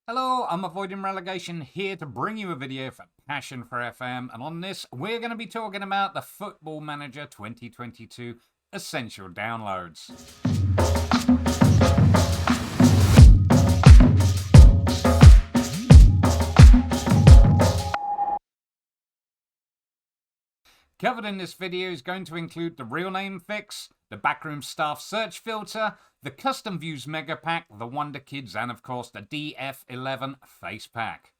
Hello, I'm Avoiding Relegation here to bring you a video for Passion for FM, and on this we're going to be talking about the Football Manager 2022 Essential Downloads. Covered in this video is going to include the real name fix, the backroom staff search filter, the custom views megapack, the Wonderkids, and of course the DF11 face pack.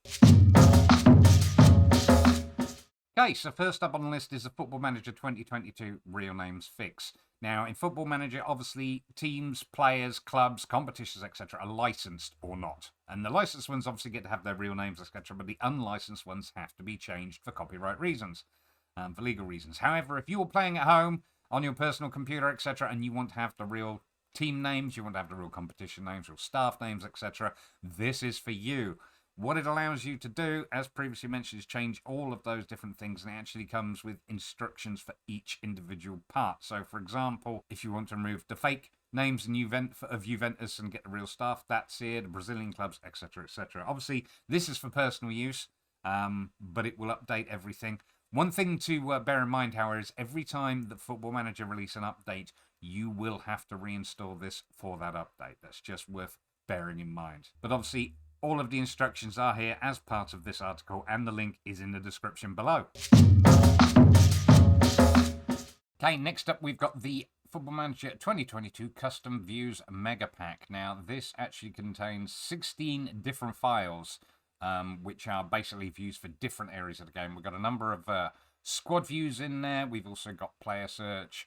Okay, so first up on the list is the Football Manager 2022 real names fix. Now, in Football Manager, obviously, teams, players, clubs, competitions, etc. are licensed or not. And the licensed ones obviously get to have their real names, etc., but the unlicensed ones have to be changed for copyright reasons. For legal reasons. However, if you're playing at home on your personal computer, etc., and you want to have the real team names, you want to have the real competition names, real staff names, etc., this is for you. What it allows you to do, as previously mentioned, is change all of those different things, and it actually comes with instructions for each individual part. So, for example, if you want to remove the fake names of Juventus and get the real staff, that's here, the Brazilian clubs, etc., etc. Obviously, this is for personal use, but it will update everything. One thing to bear in mind, however, is every time that Football Manager release an update, you will have to reinstall this for that update. That's just worth bearing in mind. But obviously, all of the instructions are here as part of this article, and the link is in the description below. Okay, next up we've got the Football Manager 2022 Custom Views Mega Pack. Now, this actually contains 16 different files, which are basically views for different areas of the game. We've got a number of squad views in there. We've also got player search,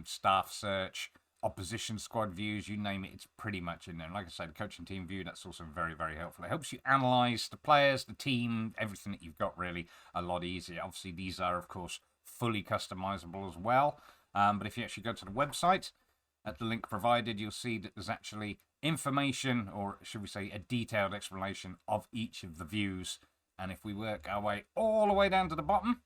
staff search, opposition squad views, you name it, it's pretty much in there. And like I said, coaching team view, that's also very, very helpful. It helps you analyze the players, the team, everything that you've got really a lot easier. Obviously, these are, of course, fully customizable as well. But if you actually go to the website, at the link provided, you'll see that there's actually information, or should we say a detailed explanation of each of the views. And if we work our way all the way down to the bottom,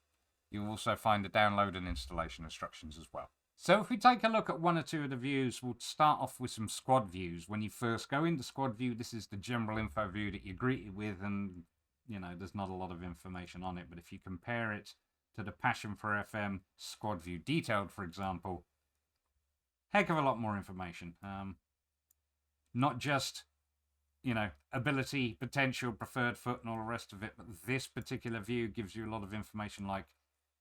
you'll also find the download and installation instructions as well. So if we take a look at one or two of the views, we'll start off with some squad views. When you first go into squad view, this is the general info view that you're greeted with, and you know there's not a lot of information on it. But if you compare it to the Passion for FM squad view detailed, for example, heck of a lot more information. Not just, you know, ability, potential, preferred foot, and all the rest of it, but this particular view gives you a lot of information like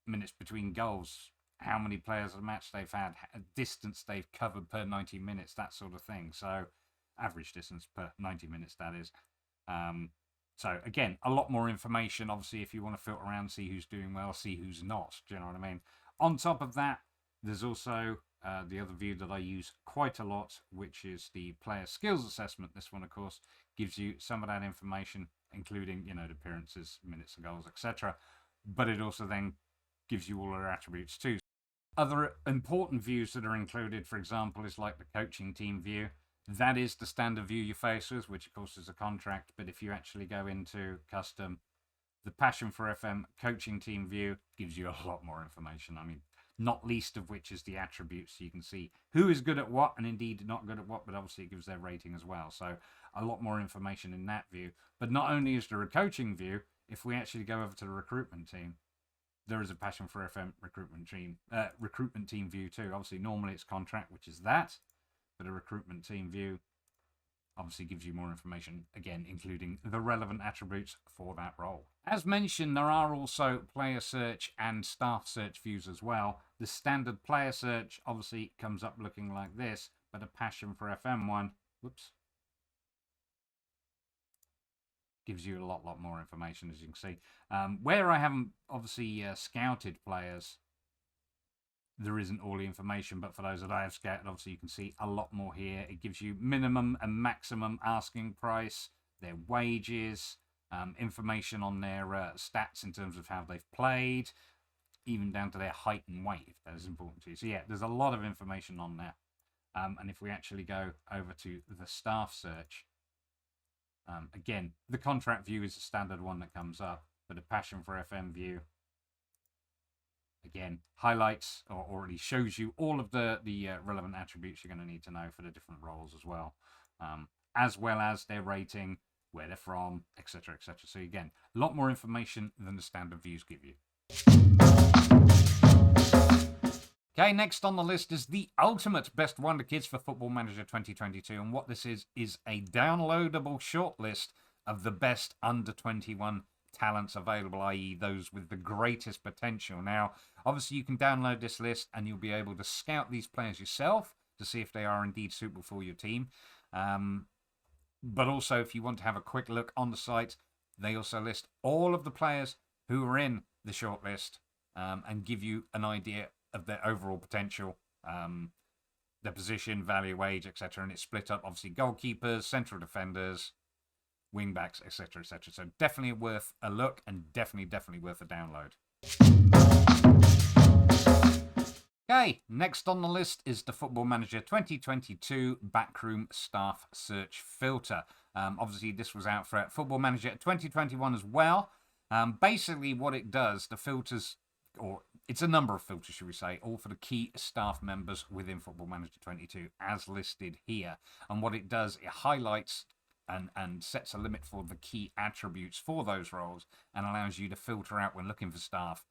minutes between goals, how many players a match they've had, distance they've covered per 90 minutes, that sort of thing. So, average distance per 90 minutes, that is. So, again, a lot more information. Obviously, if you want to filter around, see who's doing well, see who's not. Do you know what I mean? On top of that, there's also the other view that I use quite a lot, which is the player skills assessment. This one, of course, gives you some of that information, including, you know, the appearances, minutes and goals, etc. But it also then gives you all their attributes too. Other important views that are included, for example, is like the coaching team view. That is the standard view you face with, which of course is a contract. But if you actually go into custom, the Passion for FM coaching team view gives you a lot more information. I mean, not least of which is the attributes. So you can see who is good at what and indeed not good at what, but obviously it gives their rating as well. So a lot more information in that view. But not only is there a coaching view, if we actually go over to the recruitment team, there is a Passion for FM recruitment team view too. Obviously, normally it's contract, which is that, but a recruitment team view obviously gives you more information, again, including the relevant attributes for that role. As mentioned, there are also player search and staff search views as well. The standard player search obviously comes up looking like this, but a Passion for FM one, whoops, gives you a lot more information, as you can see. Where I haven't obviously scouted players, there isn't all the information, but for those that I have scouted, obviously you can see a lot more here. It gives you minimum and maximum asking price, their wages, information on their stats in terms of how they've played, even down to their height and weight, if that is important to you. So yeah, there's a lot of information on there. And if we actually go over to the staff search, again, the contract view is the standard one that comes up, but a Passion for FM view, again, highlights or already shows you all of the relevant attributes you're going to need to know for the different roles as well as their rating, where they're from, etc., etc. So again, a lot more information than the standard views give you. Okay, next on the list is the ultimate best Wonderkids for Football Manager 2022. And what this is a downloadable shortlist of the best under 21 talents available, i.e. those with the greatest potential. Now, obviously you can download this list and you'll be able to scout these players yourself to see if they are indeed suitable for your team. But also, if you want to have a quick look on the site, they also list all of the players who are in the shortlist and give you an idea of their overall potential, their position, value, age, etc. And it's split up, obviously, goalkeepers, central defenders, wingbacks, etc., etc. So definitely worth a look and definitely worth a download. Okay, next on the list is the Football Manager 2022 Backroom Staff Search Filter. Obviously, this was out for Football Manager 2021 as well. Basically, what it does, the filters, or it's a number of filters, should we say, all for the key staff members within Football Manager 22, as listed here. And what it does, it highlights and sets a limit for the key attributes for those roles and allows you to filter out when looking for staff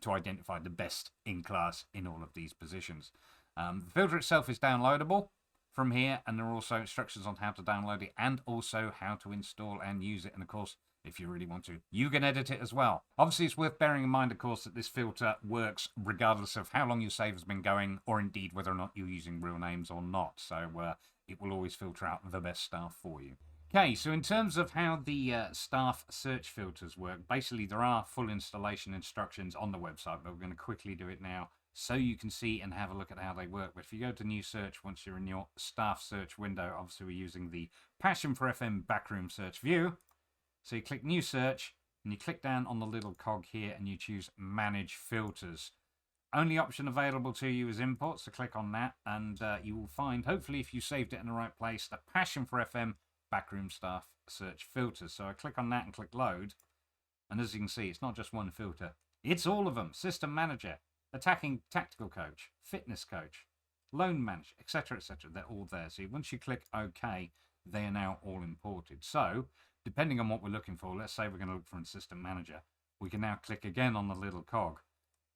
to identify the best in class in all of these positions. The filter itself is downloadable from here, and there are also instructions on how to download it and also how to install and use it. And of course, if you really want to, you can edit it as well. Obviously, it's worth bearing in mind, of course, that this filter works regardless of how long your save has been going or indeed whether or not you're using real names or not. So it will always filter out the best staff for you. Okay, so in terms of how the staff search filters work, basically there are full installation instructions on the website, but we're going to quickly do it now so you can see and have a look at how they work. But if you go to new search, once you're in your staff search window, obviously we're using the Passion for FM backroom search view. So you click new search and you click down on the little cog here and you choose manage filters. Only option available to you is import, so click on that and you will find, hopefully if you saved it in the right place, the Passion for FM backroom staff search filters. So I click on that and click load, and as you can see, it's not just one filter, it's all of them: system manager, attacking tactical coach, fitness coach, loan manager, etc., etc. They're all there. So once you click OK, they are now all imported. So depending on what we're looking for, let's say we're going to look for a system manager, we can now click again on the little cog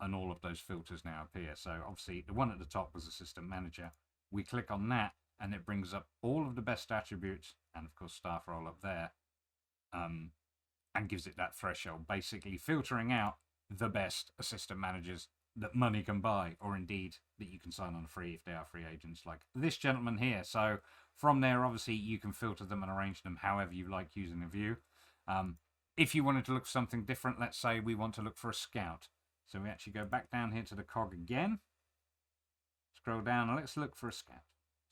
and all of those filters now appear. So obviously the one at the top was a system manager. We click on that and it brings up all of the best attributes and of course staff role up there, and gives it that threshold, basically filtering out the best assistant managers that money can buy, or indeed that you can sign on free if they are free agents like this gentleman here. So from there, obviously you can filter them and arrange them however you like using a view. If you wanted to look for something different, let's say we want to look for a scout, so we actually go back down here to the cog again, scroll down, and let's look for a scout.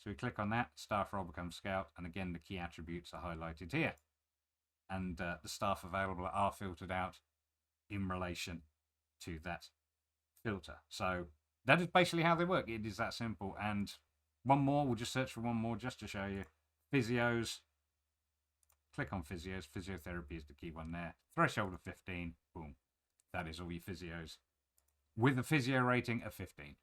So we click on that, staff role becomes scout, and again the key attributes are highlighted here. And the staff available are filtered out in relation to that filter. So that is basically how they work. It is that simple. And one more, we'll just search for one more just to show you. Physios. Click on physios. Physiotherapy is the key one there. Threshold of 15. Boom. That is all your physios with a physio rating of 15.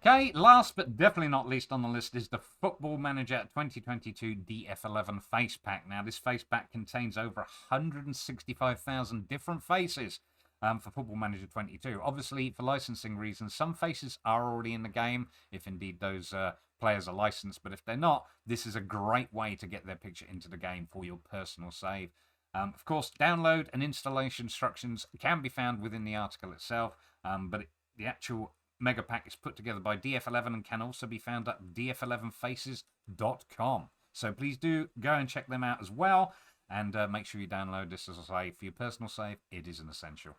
Okay, last but definitely not least on the list is the Football Manager 2022 DF11 Face Pack. Now, this face pack contains over 165,000 different faces for Football Manager 22. Obviously, for licensing reasons, some faces are already in the game, if indeed those players are licensed. But if they're not, this is a great way to get their picture into the game for your personal save. Of course, download and installation instructions can be found within the article itself, but the actual megapack is put together by DF11 and can also be found at df11faces.com. So please do go and check them out as well, and make sure you download this. As I say, for your personal save, it is an essential.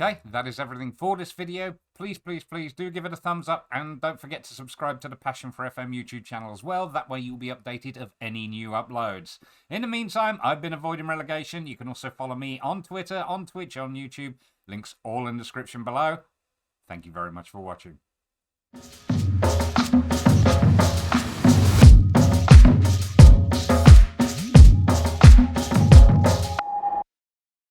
Okay, that is everything for this video. Please do give it a thumbs up, and don't forget to subscribe to the Passion for FM YouTube channel as well. That way you'll be updated of any new uploads. In the meantime, I've been avoiding relegation. You can also follow me on Twitter, on Twitch, on YouTube. Links all in the description below. Thank you very much for watching.